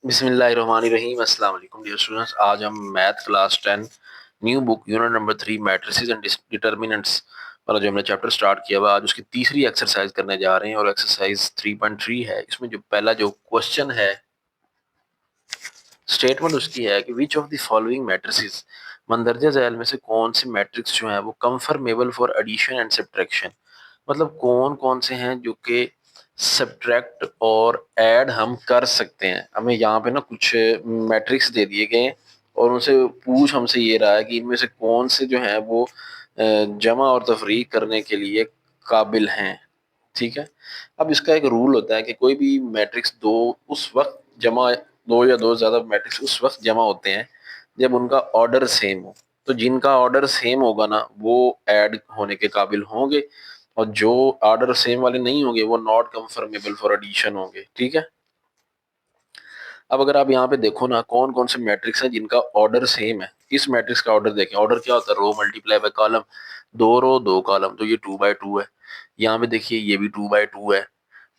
बिस्मिल्लाहिर्रहमानिर्रहीम। अस्सलाम वालेकुम डियर स्टूडेंट्स। आज हम math class 10 new book unit number 3 matrices and determinants वाला जो हमने चैप्टर स्टार्ट किया हुआ, आज उसकी तीसरी एक्सरसाइज करने जा रहे हैं और एक्सरसाइज 3.3 है। इसमें जो पहला जो क्वेश्चन है, स्टेटमेंट उसकी है कि which of the following matrices, मंदरजा झैल में से कौन से मैट्रिक्स जो है वो conformable for addition and subtraction, मतलब कौन कौन से हैं जो कि सब्ट्रैक्ट और ऐड हम कर सकते हैं। हमें यहाँ पे ना कुछ मैट्रिक्स दे दिए गए हैं और उनसे पूछ हमसे ये रहा है कि इनमें से कौन से जो हैं वो जमा और तफरीक करने के लिए काबिल हैं। ठीक है। अब इसका एक रूल होता है कि कोई भी मैट्रिक्स दो उस वक्त जमा, दो या दो ज्यादा मैट्रिक्स उस वक्त जमा होते हैं जब उनका ऑर्डर सेम हो। तो जिनका ऑर्डर सेम होगा ना वो ऐड होने के काबिल होंगे, और जो ऑर्डर सेम वाले नहीं होंगे वो नॉट कंफर्मेबल फॉर एडिशन होंगे। ठीक है। अब अगर आप यहाँ पे देखो ना कौन कौन से मैट्रिक्स हैं जिनका ऑर्डर सेम है। इस मैट्रिक्स का ऑर्डर देखें, ऑर्डर क्या होता है, रो मल्टीप्लाई बाय कॉलम, दो रो दो कॉलम, तो ये 2 बाय 2 है। यहाँ पे देखिए ये भी 2 बाय 2 है।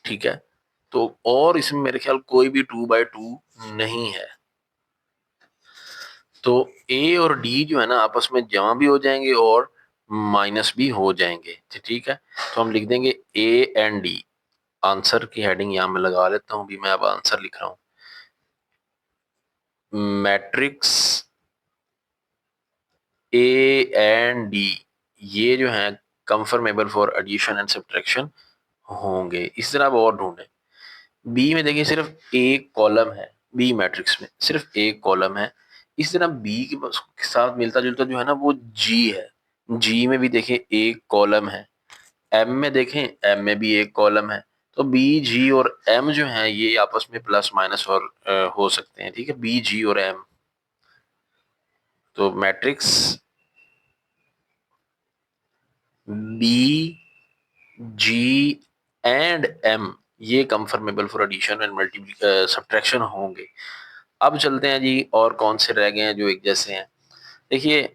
ठीक है। तो और इसमें मेरे ख्याल कोई भी 2 बाय 2 नहीं है। तो ए और डी जो है ना आपस में जमा भी हो जाएंगे और माइनस भी हो जाएंगे। ठीक है। तो हम लिख देंगे ए एंड डी। आंसर की हेडिंग यहाँ में लगा लेता हूँ, भी मैं अब आंसर लिख रहा हूँ। मैट्रिक्स ए एंड डी ये जो है conformable for addition and subtraction होंगे। इस तरह आप और ढूंढें। बी में देखिए सिर्फ एक कॉलम है, बी मैट्रिक्स में सिर्फ एक कॉलम है। इस तरह बी के साथ मिलता जुलता जो है ना वो जी है। जी में भी देखिए एक कॉलम है। एम में देखें, एम में भी एक कॉलम है। तो बी जी और एम जो है ये आपस में प्लस माइनस और हो सकते हैं। ठीक है, बी जी और एम। तो matrix B G and M ये conformable for addition and multiplication subtraction होंगे। अब चलते हैं जी, और कौन से रह गए हैं जो एक जैसे हैं। देखिए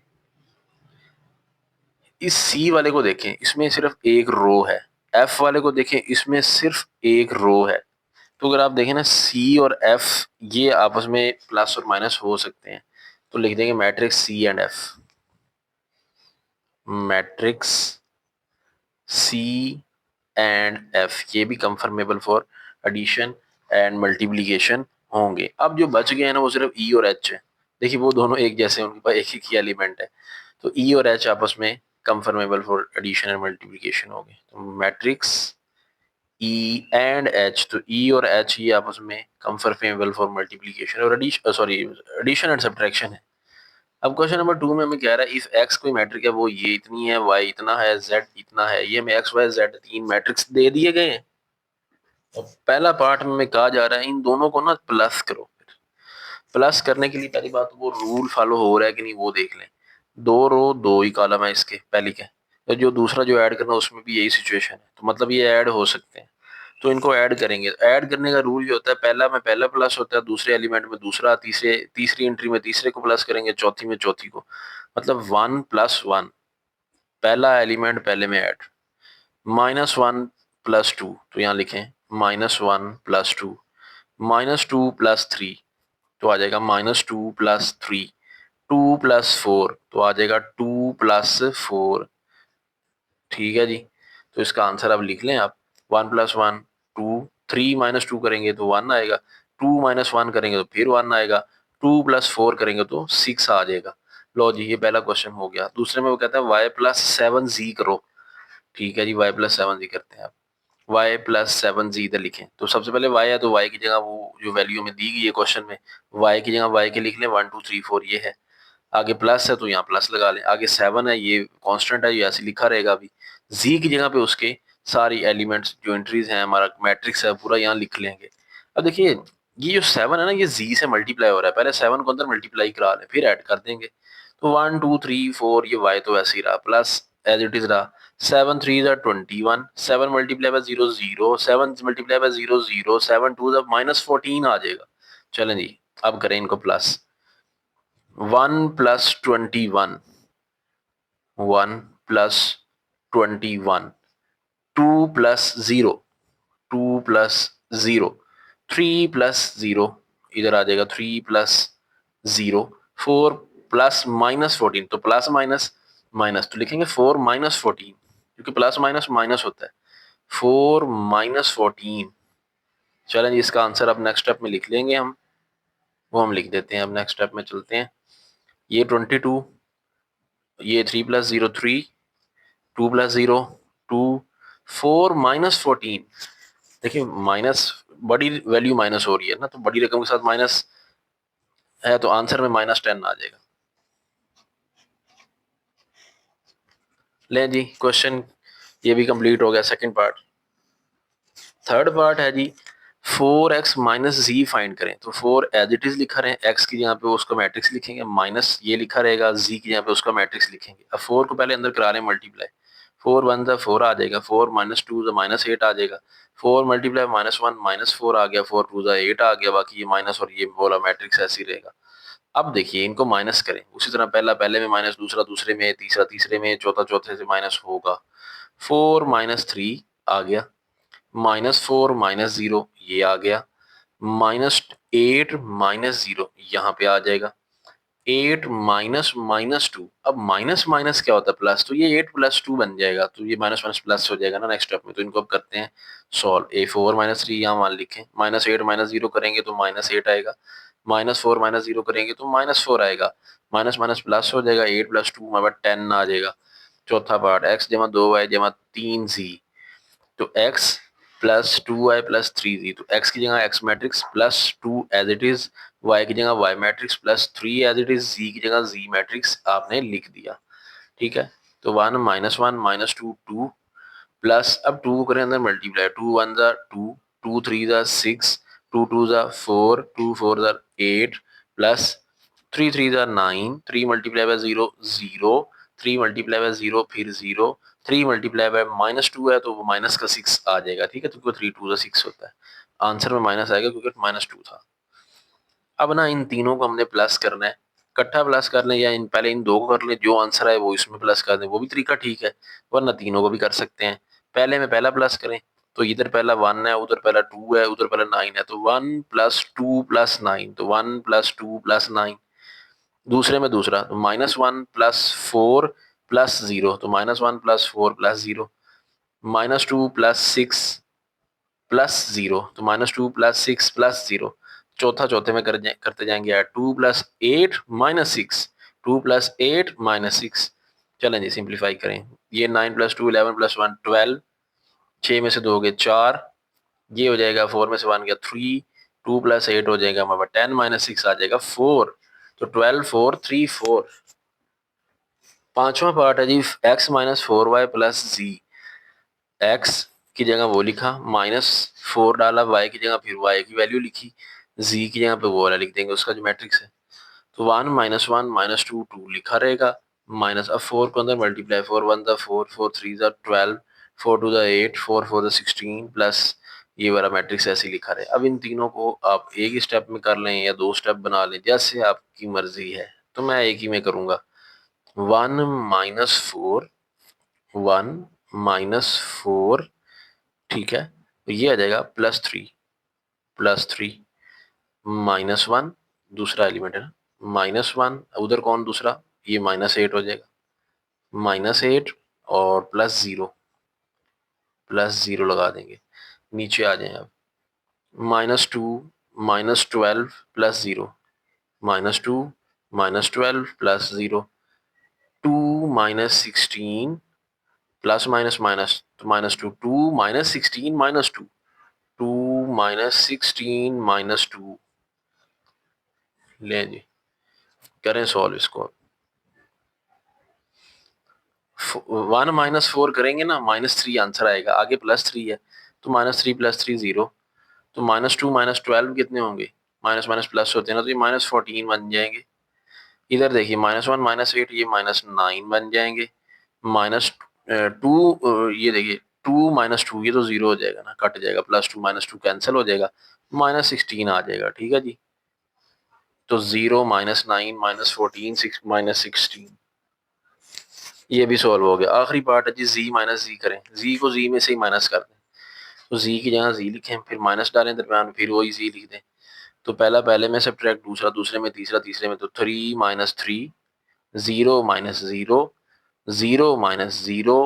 इस सी वाले को देखें, इसमें सिर्फ एक रो है। एफ वाले को देखें, इसमें सिर्फ एक रो है। तो अगर आप देखें ना सी और एफ ये आपस में प्लस और माइनस हो सकते हैं। तो लिख देंगे matrix C and F. Matrix C and F ये भी conformable for addition and multiplication होंगे। अब जो बच गए हैं ना वो सिर्फ ई और एच है। देखिए वो दोनों एक जैसे हैं, उनके पास एक ही एलिमेंट है। तो ई और एच आपस में conformable for addition and multiplication होंगे। तो मैट्रिक्स ई एंड एच, तो ई और एच ये आपस में कंफर्मेबल फॉर मल्टीप्लिकेशन और एडिशन एंड सब्ट्रैक्शन है। अब क्वेश्चन नंबर 2 में हमें कह रहा है इफ एक्स कोई मैट्रिक है वो ये इतनी है, वाई इतना है, जेड इतना है। ये हमें एक्स वाई जेड तीन मैट्रिक्स दे दिए गए हैं। और पहला पार्ट में हमें कहा जा रहा है इन दोनों को ना प्लस करो। प्लस करने के लिए पहली बात वो रूल फॉलो हो रहा है कि नहीं वो देख लें। दो रो दो ही कॉलम है इसके पहली के, तो जो दूसरा जो ऐड करना उसमें भी यही सिचुएशन है, तो मतलब ये ऐड हो सकते हैं। तो इनको ऐड करेंगे। ऐड करने का रूल ये होता है पहला में पहला प्लस होता है, दूसरे एलिमेंट में दूसरा, तीसरी एंट्री में तीसरे को प्लस करेंगे, चौथी में चौथी को। मतलब 1+1, पहला एलिमेंट पहले में ऐड। -1+2, तो यहाँ लिखें -1+2, -2+3 तो आ जाएगा -2+3, 2+4 तो आ जाएगा 2+4। ठीक है जी। तो इसका आंसर अब लिख लें आप। 1+1 2, 3 - 2 करेंगे तो 1 आएगा, 2 - 1 करेंगे तो फिर 1 आएगा, 2+4 करेंगे तो 6 आ जाएगा। लो जी ये पहला क्वेश्चन हो गया। दूसरे में वो कहता है y+7z करो। ठीक है जी, y+7z करते हैं आप। y+7z इधर लिखें, तो सबसे पहले y है तो y की जगह वो जो वैल्यू हमें दी गई है क्वेश्चन में, y की जगह y के लिख लें 1 2 3 4 ये है। आगे प्लस है तो यहाँ प्लस लगा लें। आगे 7 है ये कांस्टेंट है, ये ऐसे लिखा रहेगा अभी। z की जगह पे उसके सारी एलिमेंट्स जो एंट्रीज हैं, हमारा मैट्रिक्स है पूरा यहाँ लिख लेंगे। अब देखिए ये जो 7 है ना ये z से मल्टीप्लाई हो रहा है, पहले 7 को अंदर मल्टीप्लाई करा लें फिर ऐड कर देंगे। तो 1 2 3 4 ये y तो वैसे ही रहा, प्लस एज इट इज रहा। 7 3 21, 7 मल्टीप्लाई बाय 0 0, 7 मल्टीप्लाई बाय 0 0, 7 2 -14 आ जाएगा। चलें जी अब करें इनको प्लस। 1+21, 1+21, 2+0, 2+0, 3+0, इधर आ जाएगा 3 प्लस 0, 4 प्लस माइनस 14, तो प्लस माइनस माइनस तो लिखेंगे 4 माइनस 14, क्योंकि प्लस माइनस माइनस होता है। 4 माइनस 14। चलें जी, इसका आंसर अब नेक्स्ट स्टेप में लिख लेंगे हम, वो हम लिख देते हैं। अब नेक्स्ट स्टेप में चलते हैं। ये 22, ये 3 प्लस 0 3, 2 प्लस 0 2, 4 माइनस 14। देखिए माइनस, बड़ी वैल्यू माइनस हो रही है ना, तो बड़ी रकम के साथ माइनस है तो आंसर में -10 आ जाएगा। लें जी, क्वेश्चन ये भी कंप्लीट हो गया, सेकंड पार्ट। थर्ड पार्ट है जी 4x माइनस जी फाइंड करें। तो 4 एज इट इज लिखा रहे हैं, x की जगह पे उसका मैट्रिक्स लिखेंगे, माइनस ये लिखा रहेगा, z की जगह पे उसका मैट्रिक्स लिखेंगे। अब 4 को पहले अंदर करा रहे हैं मल्टीप्लाई, 4 1 ज़ा 4 आ जाएगा, 4 माइनस 2 ज़ा माइनस 8 आ जाएगा, 4 मल्टीप्लाई माइनस 1 माइनस 4 आ गया, 4 2 ज़ा 8 आ गया, बाकी ये माइनस और ये बोला मैट्रिक्स ऐसे ही रहेगा। अब देखिए इनको माइनस करें, उसी तरह पहला पहले में माइनस, दूसरा दूसरे में, तीसरा तीसरे में, चौथा चौथे से माइनस होगा। 4 माइनस 3 आ गया, -4 माइनस 0 ये आ गया, -8 माइनस 0 यहाँ पे आ जाएगा, 8 माइनस माइनस 2। अब माइनस माइनस क्या होता है, प्लस, तो ये 8 प्लस 2 बन जाएगा, तो ये माइनस माइनस प्लस हो जाएगा ना नेक्स्ट स्टेप में। तो इनको अब करते हैं सॉल्व। ए 4 माइनस 3 यहाँ मान लिखें, -8 माइनस 0 करेंगे तो -8 आएगा, -4 माइनस 0 करेंगे तो -4 आएगा, माइनस माइनस प्लस हो जाएगा, 8 प्लस 2 हमारे पास 10 आ जाएगा। चौथा पार्ट, x जमा 2y जमा 3z, तो x plus 2y plus 3z, तो x की जगह x matrix plus 2 as it is, y की जगह y matrix plus 3 as it is, z की जगह z मैट्रिक्स आपने लिख दिया। ठीक है, तो 1 माइनस 1 माइनस 2 2 प्लस, अब 2 को करें अंदर मल्टीप्लाई, 2 1 ज़ा 2, 2 3 ज़ा 6, 2 2 ज़ा 4, 2 4 ज़ा 8 प्लस 3 3 ज़ा 9, 3 मल्टीप्लाई बाय 0 0, 3 मल्टीप्लाई बाय 0 फिर 0, 3 मल्टीप्लाई बाय -2 है तो वो माइनस का 6 आ जाएगा। ठीक है, तो 3 2 ज़ा 6 होता है, आंसर में माइनस आएगा क्योंकि -2 था। अब ना इन तीनों को हमने प्लस करना है, इकट्ठा प्लस कर लें या इन पहले इन दो को कर लें, जो आंसर आए वो इसमें प्लस कर दें, वो भी तरीका ठीक है, वरना तीनों को भी कर सकते हैं। पहले में पहला प्लस करें, तो इधर पहला 1 है, उधर पहला 2 है, उधर पहला 9 है, तो 1 प्लस 2 प्लस 9, तो 1 प्लस 2 प्लस 9। दूसरे में दूसरा, तो -1 प्लस 4 प्लस 0, तो -1 प्लस 4 प्लस 0, -2 प्लस 6 प्लस 0, तो -2 प्लस 6 प्लस 0। चौथा चौथे में करते जाएंगे यार, 2 प्लस 8 माइनस 6, 2 प्लस 8 माइनस 6। चलें जी सिंप्लीफाई करें, ये 9 प्लस 2 11 प्लस 1 12, 6 में से 2 हो गए 4, ये हो जाएगा 4 में से 1 गया 3, 2 प्लस 8 हो जाएगा हमारे 10 माइनस 6 आ जाएगा 4, तो 12 4 3 4। पांचवा पार्ट है जी x माइनस 4y प्लस जी। x की जगह वो लिखा, -4 डाला, y की जगह फिर y की वैल्यू लिखी, z की जगह पे वो वाला लिख देंगे उसका जो मैट्रिक्स है। तो 1 -1 -2 2 लिखा रहेगा, माइनस, अब 4 को अंदर मल्टीप्लाई, 4 1 ज़ा 4, 4 3 ज़ा 12, 4 2 ज़ा 8, 4 4 ज़ा 16 प्लस ये वाला मैट्रिक्स ऐसे ही लिखा रहे। अब इन तीनों को आप एक ही स्टेप में कर लें या 2 स्टेप बना लें, जैसे आपकी मर्जी है, तो मैं एक ही में करूंगा। 1 -4, 1 -4, ठीक है, तो ये आ जाएगा +3 -1, दूसरा एलिमेंट है ना, -1, उधर कौन दूसरा, ये -8 हो जाएगा, -8 और +0 लगा देंगे, नीचे आ जाए अब, -2 -12 plus 0, -2 -12 plus 0, 2 -16 plus minus minus, तो -2 2 -16 -2, 2 -16 -2। ले जी करें सॉल्व इसको। 1 -4 करेंगे ना, -3 आंसर आएगा, आगे +3 है, तो -3 + 3 0, तो -2 -12 कितने होंगे, माइनस माइनस प्लस होते हैं ना, तो ये -14 बन जाएंगे। इधर देखिए -1 -8, ये -9 बन जाएंगे, -2, ये देखिए 2 -2, ये तो 0 हो जाएगा ना, कट जाएगा, +2 -2 कैंसिल हो जाएगा, -16 आ जाएगा। ठीक है जी, तो 0 -9 -14 6 -16, ये भी सॉल्व हो गया। आखिरी पार्ट है जी z माइनस जी करें, z को z में से ही माइनस कर दें, तो z की जगह z लिखें, फिर माइनस डालें दरम्यान, फिर वही z लिख दें, तो पहला पहले में सब्ट्रैक्ट, दूसरा दूसरे में, तीसरा तीसरे में, तो 3 minus 3, 0 minus 0, 0 minus 0,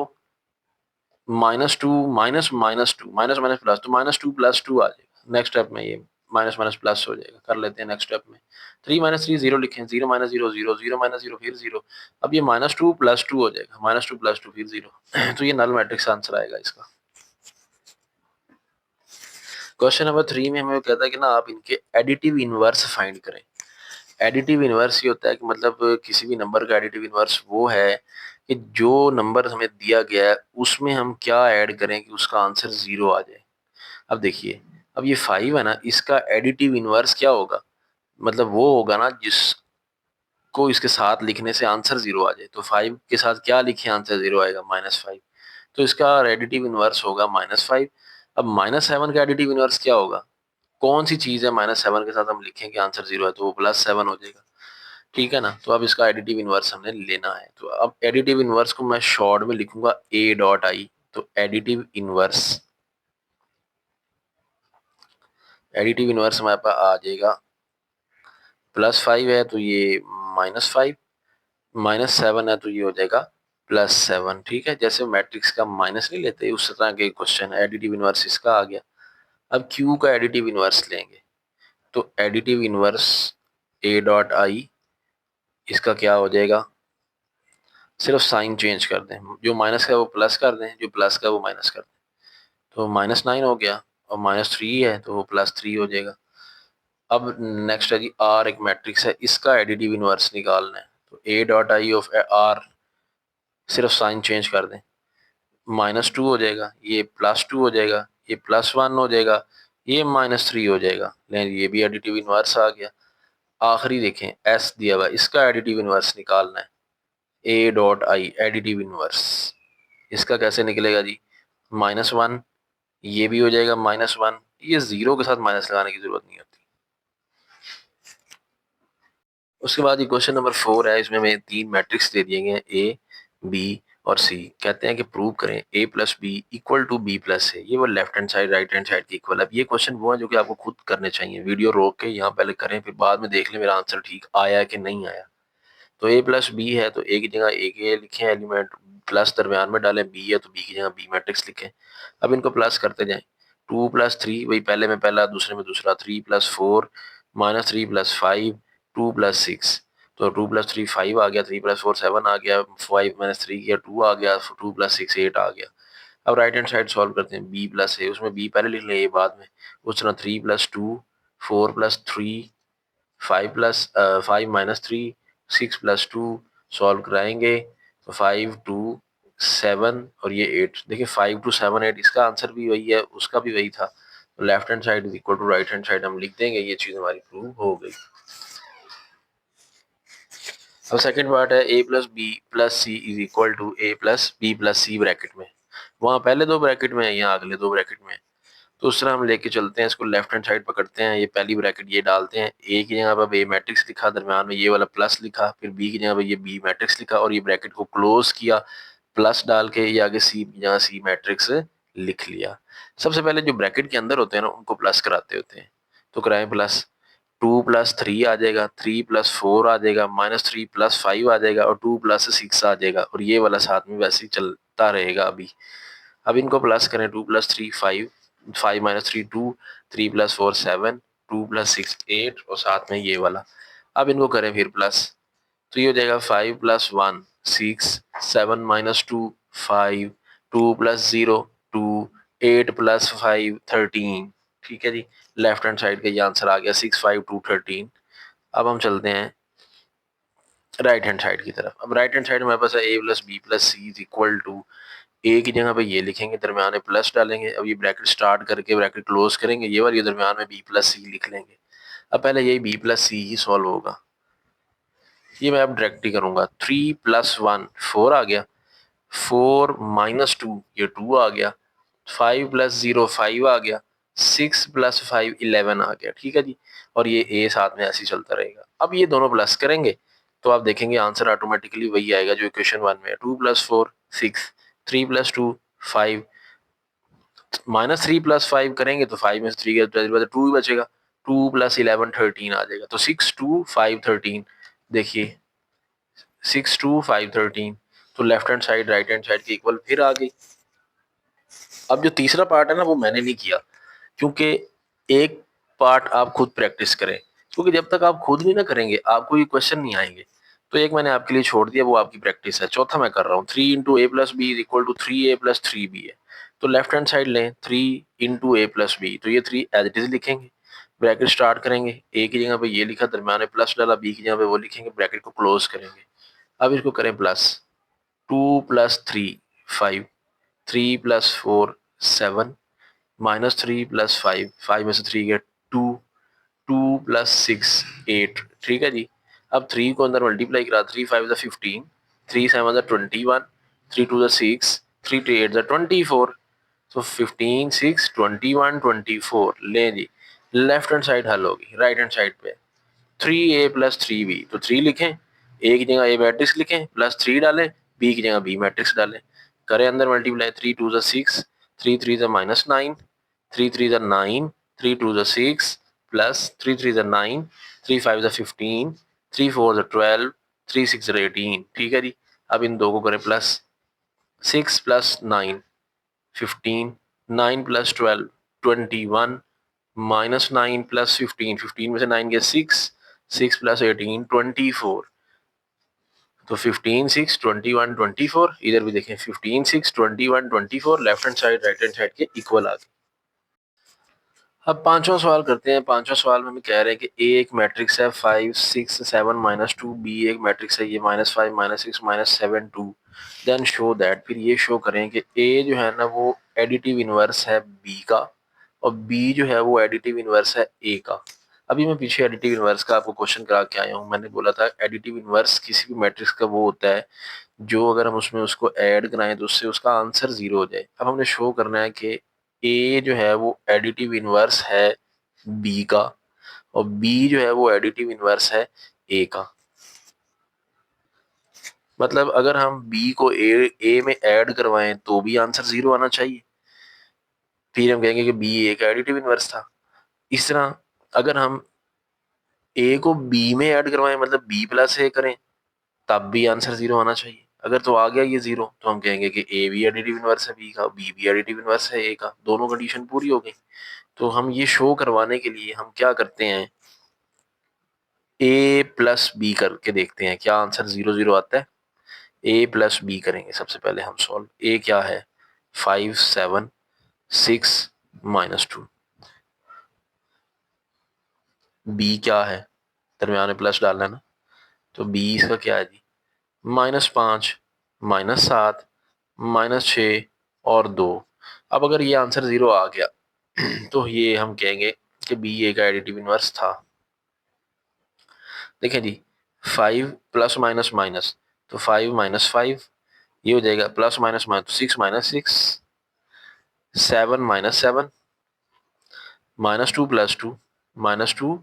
minus 2, minus minus 2, minus minus plus, तो माइनस 2 प्लस 2 आ जाएगा नेक्स्ट स्टेप में, ये माइनस माइनस प्लस हो जाएगा। कर लेते हैं नेक्स्ट स्टेप में, 3 माइनस 3 0 लिखें, 0 माइनस 0 0, 0 माइनस 0 फिर 0, अब ये माइनस 2 प्लस 2 हो जाएगा, माइनस 2 प्लस 2 फिर 0 तो ये नल मैट्रिक्स आंसर आएगा इसका। क्वेश्चन नंबर 3 में हमें कहता है कि ना आप इनके एडिटिव इनवर्स फाइंड करें। एडिटिव इनवर्स ये होता है कि मतलब किसी भी नंबर का एडिटिव इनवर्स वो है कि जो नंबर हमें दिया गया है उसमें हम क्या ऐड करें कि उसका आंसर 0 आ जाए। अब देखिए, अब ये 5 है ना, इसका एडिटिव इनवर्स क्या होगा, मतलब वो होगा ना जिसको इसके साथ लिखने से आंसर 0 आ जाए। तो 5 के साथ क्या लिखे आंसर 0 आएगा, -5, तो इसका एडिटिव इनवर्स होगा -5। अब -7 का एडिटिव इनवर्स क्या होगा, कौन सी चीज है -7 के साथ हम लिखेंगे आंसर 0 है, तो वो +7 हो जाएगा। ठीक है ना, तो अब इसका एडिटिव इनवर्स हमने लेना है। तो अब एडिटिव इनवर्स को मैं शॉर्ट में लिखूंगा A.I। तो एडिटिव इनवर्स हमारे पास आ जाएगा, +5 है तो ये -5, -7 है तो ये हो जाएगा +7। ठीक है, जैसे मैट्रिक्स का माइनस नहीं लेते उस तरह के क्वेश्चन, एडिटिव इनवर्स इसका आ गया। अब Q का एडिटिव इनवर्स लेंगे, तो एडिटिव इनवर्स A.I, इसका क्या हो जाएगा, सिर्फ साइन चेंज कर दें, जो माइनस का है वो प्लस कर दें, जो प्लस का है वो माइनस कर दें, तो -9 हो गया, और -3 है तो वो +3 हो जाएगा। अब नेक्स्ट है जी R, एक मैट्रिक्स है, इसका एडिटिव इनवर्स निकालना है, तो A.I ऑफ R, सिर्फ साइन चेंज कर दें, -2 हो जाएगा, ये +2 हो जाएगा, ये +1 हो जाएगा, ये -3 हो जाएगा, लेकिन ये भी एडिटिव इनवर्स आ गया। आखिरी देखें S दिया हुआ, इसका एडिटिव इनवर्स निकालना है, A.I एडिटिव इनवर्स, इसका कैसे निकलेगा जी, -1, ये भी हो जाएगा -1, ये 0 के साथ माइनस लगाने की जरूरत नहीं होती। उसके बाद ये क्वेश्चन नंबर 4 है, इसमें हमें 3 मैट्रिक्स दे दिए गए हैं, ए, बी और सी। कहते हैं कि प्रूव करें A plus B equal to B plus है, ये वो left hand side right hand side के इक्वल। अब ये क्वेश्चन वो है जो कि आपको खुद करने चाहिए, वीडियो रोक के यहाँ पहले करें, फिर बाद में देख लें मेरा आंसर ठीक आया कि नहीं आया। तो A प्लस बी है तो A की जगह A के लिखें एलिमेंट, प्लस दरमियान में डालें, B है तो B की जगह B मैट्रिक्स लिखें। अब इनको प्लस करते जाएं, 2 प्लस 3, वही पहले में पहला दूसरे में दूसरा, 3 प्लस 4, -3 प्लस 5, 2 प्लस 6, तो 2 प्लस 3 5 आ गया, 3 प्लस 4 7 आ गया, 5 माइनस 3 किया 2 आ गया, 2 प्लस 6 8 आ गया। अब राइट हैंड साइड सॉल्व करते हैं, B प्लस है, उसमें B पहले लिख लें A बाद में, उस तरह 3 plus 2, 4 plus 3, 5 minus 3, 6 plus 2, solve कराएंगे तो 5 2 7 और ये 8। देखिए 5 2 7 8, इसका आंसर भी वही है, उसका भी वही था, तो left hand side is equal to right hand side हम लिख देंगे, ये चीज हमारी प्रूव हो गई। अब सेकंड पार्ट है A plus B plus C is equal to A plus B plus C bracket में, वहाँ पहले दो ब्रैकेट में है, यहाँ अगले दो ब्रैकेट में है। तो उस तरह हम लेके चलते हैं, इसको लेफ्ट हैंड साइड पकड़ते हैं, ये पहली ब्रैकेट ये डालते हैं, ए की जगह पर ए मैट्रिक्स लिखा, दरम्यान में ये वाला प्लस लिखा, फिर बी की जगह पर ये बी मैट्रिक्स लिखा, और ये ब्रैकेट को क्लोज किया, प्लस डाल के ये आगे सी की जगह सी मैट्रिक्स लिख लिया। सबसे पहले जो ब्रैकेट के अंदर होते हैं ना उनको प्लस कराते होते हैं, तो कराएं प्लस, 2 प्लस 3 आ जाएगा, 3 प्लस 4 आ जाएगा, -3 प्लस 5 आ जाएगा, और 2 प्लस 6 आ जाएगा, और ये वाला साथ में वैसे ही चलता रहेगा अभी। अब इनको प्लस करें, 2 प्लस 3 5, 5 माइनस 3 2, 3 प्लस 4 7, 2 प्लस 6 8, और साथ में ये वाला। अब इनको करें फिर प्लस, तो ये हो जाएगा 5 प्लस 1 6, 7 माइनस 2 5, 2 प्लस 0 2, 8 प्लस 5 13। ठीक है जी, लेफ्ट हैंड साइड का ये आंसर आ गया 6 5 2 13। अब हम चलते हैं राइट हैंड साइड की तरफ। अब राइट हैंड साइड हमारे पास है A plus B plus C is equal to, A की जगह पे ये लिखेंगे, दरमियान में प्लस डालेंगे, अब ये ब्रैकेट स्टार्ट करके ब्रैकेट क्लोज करेंगे, ये वाली दरमियान में बी प्लस सी लिख लेंगे। अब पहले यही बी प्लस सी ही सॉल्व होगा, ये मैं अब डायरेक्ट ही करूंगा, 3 प्लस 1 4 आ गया, 4 माइनस 2 ये 2 आ गया, 5 प्लस 0 5 आ गया, 6 प्लस 5 11 आ गया। ठीक है जी, और ये ए साथ में ऐसे ही चलता रहेगा। अब ये दोनों प्लस करेंगे तो आप देखेंगे आंसर ऑटोमेटिकली वही आएगा जो इक्वेशन 1 में है, 2 प्लस 4 6, 3 प्लस 2 5, -3 प्लस 5 करेंगे तो 5 में से 3 गया तो 2 ही बचेगा, 2 + 11 13 आ जाएगा। तो 6 2 5 13, देखिए 6 2 5 13, तो left hand side right hand side की इक्वल फिर आ गई। अब जो तीसरा पार्ट है ना वो मैंने नहीं किया, क्योंकि एक पार्ट आप खुद प्रैक्टिस करें, क्योंकि जब तक आप खुद नहीं ना करेंगे आपको ये क्वेश्चन नहीं आएंगे। तो एक मैंने आपके लिए छोड़ दिया, वो आपकी प्रैक्टिस है। चौथा मैं कर रहा हूँ, 3 into A plus B is equal to 3a + 3b है। तो लेफ्ट हैंड साइड लें, 3 इंटू ए प्लस बी, तो ये 3 एज इट इज लिखेंगे, ब्रैकेट स्टार्ट करेंगे, ए की जगह पे ये लिखा, दरम्यान में प्लस डाला, बी की जगह पे वो लिखेंगे, ब्रैकेट को क्लोज करेंगे। अब इसको करें प्लस, 2 + 3 5, 3 + 4 7, -3 + 5, 5 में से 3 गया 2, 2 + 6 8, ठीक है जी। अब 3 को अंदर मल्टीप्लाई करा, 3 5 15, 3 7 21, 3 2 6, 3 8 24, तो 15 6 21 24 लें जी। लेफ्ट हैंड साइड हल होगी, राइट हैंड साइड पे 3a + 3b, तो 3 लिखें, ए की जगह ए मैट्रिक्स लिखें, प्लस 3 डालें, बी की जगह बी मैट्रिक्स डालें, करें अंदर मल्टीप्लाई, 3 2 6, 3 3 -9, 3 3 9, 3 2 6, प्लस 3 3 9, 3 5 15, 3 4 12, 3 6 18, ठीक है जी। अब इन दो को करें प्लस, 6 + 9 15, 9 + 12 21, -9 + 15, 15 में से 9 गया 6, 6 + 18 24, तो 15 6 21 24, इधर भी देखें 15 6 21 24, left hand side right hand side के इक्वल आ गए। अब पांचवा सवाल करते हैं। पांचवा सवाल में हमें कह रहे हैं कि ए एक मैट्रिक्स है 5 6 7 -2, बी एक मैट्रिक्स है ये -5 -6 -7 2, देन शो दैट, फिर ये शो करें कि ए जो है ना वो एडिटिव इनवर्स है बी का, और बी जो है वो एडिटिव इनवर्स है ए का। अभी मैं पीछे एडिटिव इनवर्स का आपको क्वेश्चन करा के आया हूँ। मैंने बोला था एडिटिव इनवर्स किसी भी मैट्रिक्स का वो होता है जो अगर हम उसमें उसको ऐड कराएं तो उससे उसका आंसर 0 हो जाए। अब हमने शो करना है कि ए जो है वो एडिटिव इनवर्स है बी का, और बी जो है वो एडिटिव इनवर्स है ए का। मतलब अगर हम बी को ए में ऐड करवाएं तो भी आंसर 0 आना चाहिए, फिर हम कहेंगे कि बी ए का एडिटिव इनवर्स था। इस तरह अगर हम ए को बी में ऐड करवाएं, मतलब बी + ए करें, तब भी आंसर 0 आना चाहिए। अगर तो आ गया ये 0 तो हम कहेंगे कि ए भी एडिटिव इनवर्स है बी का, बी भी एडिटिव इनवर्स है ए का, दोनों कंडीशन पूरी हो गई। तो हम ये शो करवाने के लिए हम क्या करते हैं, ए प्लस बी करके देखते हैं क्या आंसर 0 0 आता है। ए प्लस बी करेंगे सबसे पहले हम सॉल्व। ए क्या है, 5 7 6 -2, बी क्या है, दरम्यान में प्लस डालना है ना, तो बी इसका क्या है जी, -5 -7 -6 और 2। अब अगर ये आंसर 0 आ गया तो ये हम कहेंगे कि बी ए का एडिटिव इनवर्स था। देखें जी, 5 प्लस माइनस माइनस, तो 5 -5 ये हो जाएगा, प्लस माइनस माइनस तो 6 -6, 7 -7, -2 + 2, -2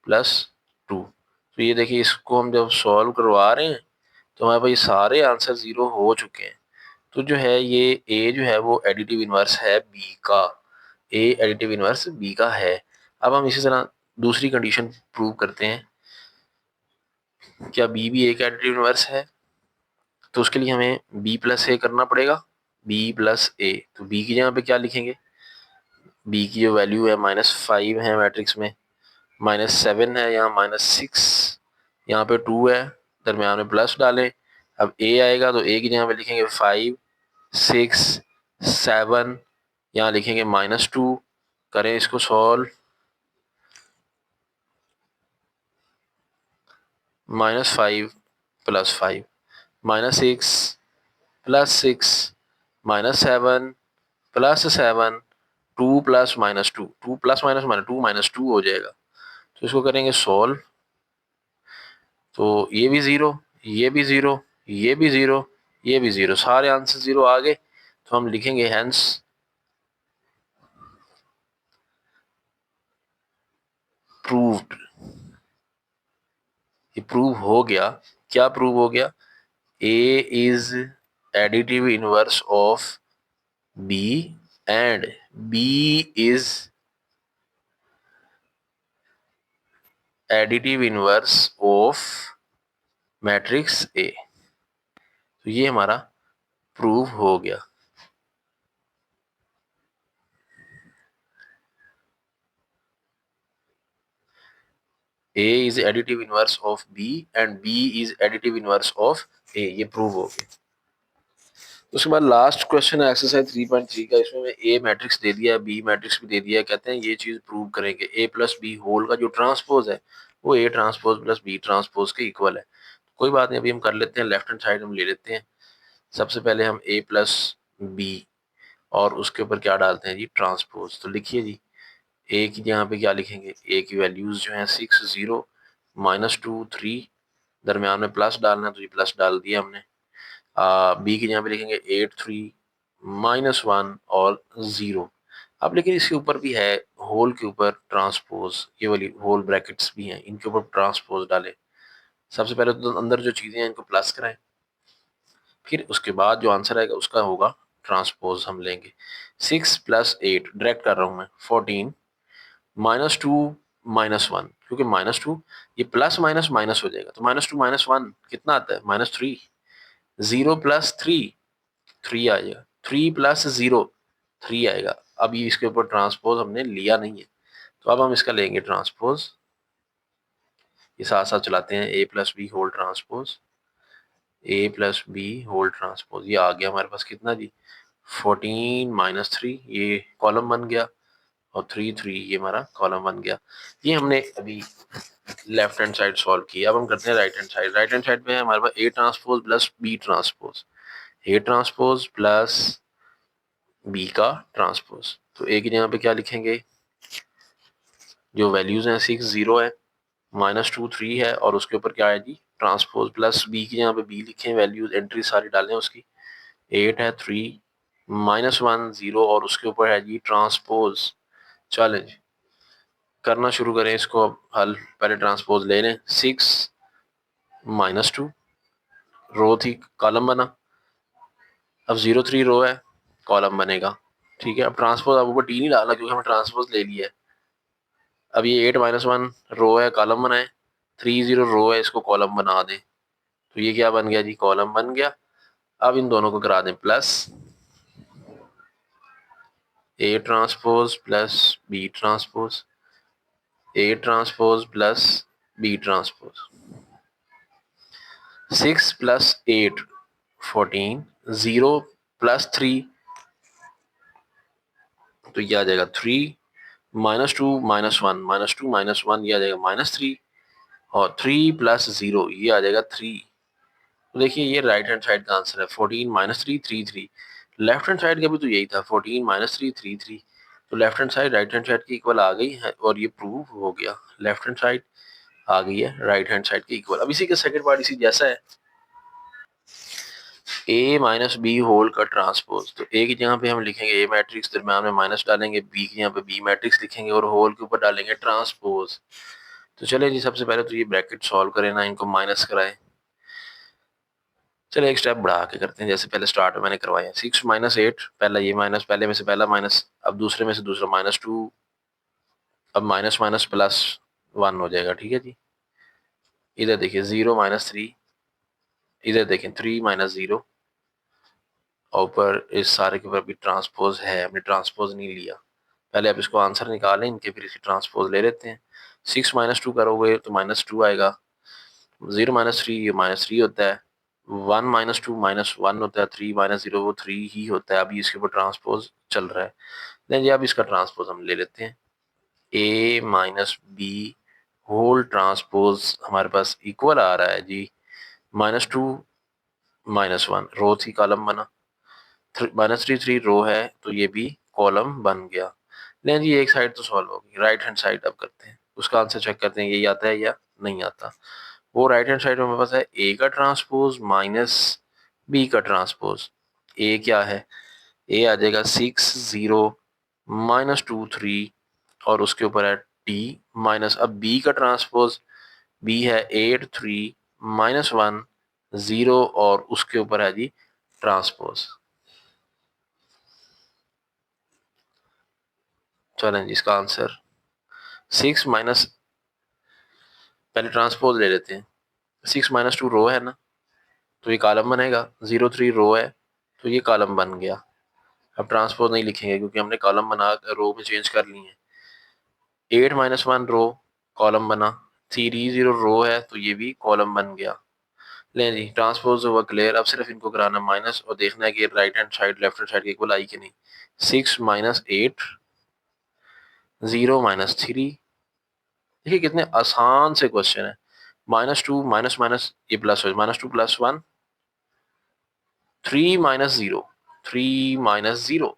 + 2। तो ये देखिए, इसको हम जब सॉल्व करवा रहे हैं तो हमारे पास ये सारे आंसर 0 हो चुके हैं। तो जो है ये ए जो है वो एडिटिव इनवर्स है बी का, ए एडिटिव इनवर्स बी का है। अब हम इसी तरह दूसरी कंडीशन प्रूव करते हैं, क्या बी भी ए का एडिटिव इनवर्स है। तो उसके लिए हमें बी + ए करना पड़ेगा, बी + ए, तो बी की जगह पे क्या लिखेंगे, बी की जो वैल्यू है -5 है मैट्रिक्स में, -7 है यहाँ, -6 यहाँ पे 2 है, दरम्यान में प्लस डालें। अब ए आएगा तो ए की जगह पे लिखेंगे 5 6 7, यहाँ लिखेंगे -2, करें इसको सॉल्व, -5 + 5 -6 +6 -7 +7, 2 + -2, 2 + -2 -2 हो जाएगा। तो इसको करेंगे सॉल्व, तो ये भी 0, ये भी 0, ये भी 0, ये भी 0, सारे आंसर 0 आ गए। तो हम लिखेंगे हेंस प्रूव्ड। ये प्रूव हो गया। क्या प्रूव हो गया, A is additive inverse of B and B is additive inverse of matrix A. तो ये हमारा प्रूव हो गया। A is additive inverse of B and B is additive inverse of A, ये प्रूव हो गया। उसके बाद लास्ट क्वेश्चन है एक्सरसाइज 3.3 का। इसमें ए मैट्रिक्स दे दिया है, बी मैट्रिक्स भी दे दिया है। कहते हैं ये चीज प्रूव करेंगे ए प्लस बी होल का जो ट्रांसपोज है वो A transpose plus B transpose के इक्वल है। कोई बात नहीं, अभी हम कर लेते हैं, लेफ्ट हैंड साइड हम ले लेते हैं। सबसे पहले हम ए प्लस बी और उसके ऊपर क्या डालते हैं जी, ट्रांसपोज। तो लिखिए जी, ए की यहाँ पे क्या लिखेंगे, ए की वैल्यूज जो है 6 0 -2 3, दरम्यान में प्लस डालना है तो ये प्लस डाल दिया हमने। बी की यहाँ पे लिखेंगे 8 3 -1 और 0। अब लेकिन इसके ऊपर भी है, होल के ऊपर ट्रांसपोज, ये वाली होल ब्रैकेट्स भी हैं, इनके ऊपर ट्रांसपोज डाले। सबसे पहले तो अंदर जो चीजें हैं इनको प्लस कराएं, फिर उसके बाद जो आंसर आएगा उसका होगा ट्रांसपोज हम लेंगे। 6 + 8 डायरेक्ट कर रहा हूं मैं, 14 -2 -1, क्योंकि -2 ये प्लस माइनस माइनस हो जाएगा तो -2 -1 कितना आता है, -3। 0 + 3 3 आएगा, 3 + 0 3 आएगा। अब ये इसके ऊपर ट्रांसपोज हमने लिया नहीं है तो अब हम इसका लेंगे ट्रांसपोज। ये साथ साथ चलाते हैं, a + b whole transpose, a + b whole transpose. ये आ गया हमारे पास कितना जी, 14 - 3, ये कॉलम बन गया, और 3 3 ये हमारा कॉलम बन गया। ये हमने अभी लेफ्ट हैंड साइड सॉल्व किया। अब हम करते हैं right hand side. Right hand side पे है हमारे पास a transpose plus b transpose, a transpose plus b का ट्रांसपोज। तो a की जगह पे क्या लिखेंगे, जो वैल्यूज हैं 6 0 है, -2 3 है, और उसके ऊपर क्या है जी, ट्रांसपोज प्लस b की जगह पे b लिखें, वैल्यूज एंट्री सारी डालें उसकी। 8 है, 3 -1 0 और उसके ऊपर है जी ट्रांसपोज। चैलेंज करना शुरू करें इसको। अब हल, पहले ट्रांसपोज ले लें। 6 -2 रो थी, कॉलम बना। अब 0 3 रो है, कॉलम बनेगा। ठीक है, अब ट्रांसपोज अब ऊपर टी नहीं डालना क्योंकि हमने ट्रांसपोज ले लिया है। अब ये 8 -1 रो है, कॉलम बनाए। 3 0 रो है, इसको कॉलम बना दें। तो ये क्या बन गया जी, कॉलम बन गया। अब इन दोनों को करा दें plus, a transpose plus b transpose, a transpose plus b transpose. 6 + 8 14, 0 + 3 तो ये आ जाएगा 3, -2 -1 -2 -1 ये आ जाएगा -3, और 3 + 0 ये आ जाएगा 3। तो देखिए ये राइट हैंड साइड का आंसर है, 14 -3 3 3। लेफ्ट हैंड साइड का भी तो यही था, 14 -3 3 3। तो left hand side right hand side की इक्वल आ गई है और ये प्रूव हो गया, लेफ्ट हैंड साइड आ गई है राइट हैंड साइड की इक्वल। अब इसी का सेकंड पार्ट इसी जैसा है, a - b होल का ट्रांसपोज। तो a की जगह पे हम लिखेंगे a मैट्रिक्स, दरम्यान में माइनस डालेंगे, b की जगह पे b मैट्रिक्स लिखेंगे और होल के ऊपर डालेंगे ट्रांसपोज। तो चले जी, सबसे पहले तो ये ब्रैकेट सॉल्व करें ना, इनको माइनस कराएं। चले एक स्टेप बढ़ा के करते हैं, जैसे पहले स्टार्ट में मैंने करवाया। 6 - 8, पहला ये माइनस, पहले में से पहला माइनस, अब दूसरे में से दूसरा -2, अब माइनस माइनस प्लस 1 हो जाएगा। ठीक है जी, इधर देखिए 0 - 3, इधर देखें 3 - 0, और ऊपर इस सारे के ऊपर भी ट्रांसपोज है, हमने ट्रांसपोज नहीं लिया। पहले आप इसको आंसर निकालें इनके, फिर इसकी ट्रांसपोज ले लेते हैं। 6 - 2 करोगे तो -2 आएगा, 0 - 3 ये -3 होता है, 1 - 2 -1 होता है, 3 - 0 वो 3 ही होता है। अभी इसके ऊपर ट्रांसपोज चल रहा है। देन जी अब इसका ट्रांसपोज हम ले लेते हैं, a - b होल ट्रांसपोज हमारे पास इक्वल आ रहा है जी, -2 -1 रो थी, कॉलम बना। -3 3 रो है तो ये भी कॉलम बन गया। लेकिन जी एक साइड तो सॉल्व होगी, राइट हैंड साइड अब करते हैं, उसका आंसर चेक करते हैं यही आता है या नहीं आता। वो राइट हैंड साइड में हमारे पास है ए का ट्रांसपोज माइनस बी का ट्रांसपोज। ए क्या है, ए आ जाएगा 6 0 -2 3 और उसके ऊपर है टी माइनस, अब बी का ट्रांसपोज, बी है 8 3 -1 0 और उसके ऊपर है जी ट्रांसपोज। चलें जी, इसका आंसर 6 - पहले ट्रांसपोज ले लेते हैं। 6 माइनस 2 रो है ना, तो ये कॉलम बनेगा। 0 3 रो है, तो ये कॉलम बन गया। अब ट्रांसपोज नहीं लिखेंगे क्योंकि हमने कॉलम बना रो में चेंज कर ली है। 8 माइनस 1 रो, कॉलम बना। 3 0 रो है, तो ये भी कॉलम बन गया। लें जी, ट्रांसपोज हुआ क्लियर। अब सिर्फ इनको कराना माइनस और देखना है कि right hand side left hand side के इक्वल आई कि नहीं। 6 माइनस 8, 0 माइनस 3। देखिए कितने आसान से क्वेश्चन है। माइनस 2 माइनस माइनस ये प्लस हो, माइनस 2 प्लस 1, 3 माइनस 0, 3 माइनस 0।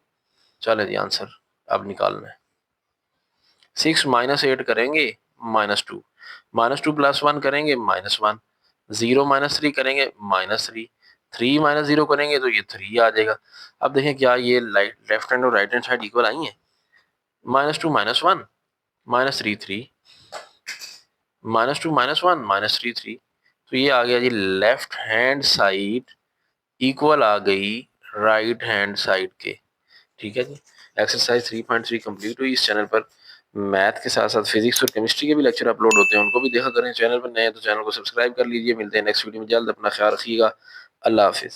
चले जी आंसर अब निकालना है। 6 माइनस 8 करेंगे -2, -2 प्लस 1 करेंगे -1, 0 माइनस 3 करेंगे -3, 3 माइनस 0 करेंगे तो ये 3 आ जाएगा। अब देखें क्या ये लेफ्ट हैंड और राइट हैंड साइड इक्वल आई है। -2 -1, -3 3, -2 -1, -3 3। तो ये आ गया जी लेफ्ट हैंड साइड इक्वल आ गई राइट हैंड साइड के। ठीक है जी। एक्सरसाइज 3.3 कंप्लीट हुई। इस चैनल पर मैथ के साथ साथ फिजिक्स और केमिस्ट्री के भी लेक्चर अपलोड होते हैं, उनको भी देखा करें। चैनल पर नए हैं तो चैनल को सब्सक्राइब कर लीजिए। मिलते हैं नेक्स्ट वीडियो में जल्द। अपना ख्याल रखिएगा। अल्लाह हाफिज़।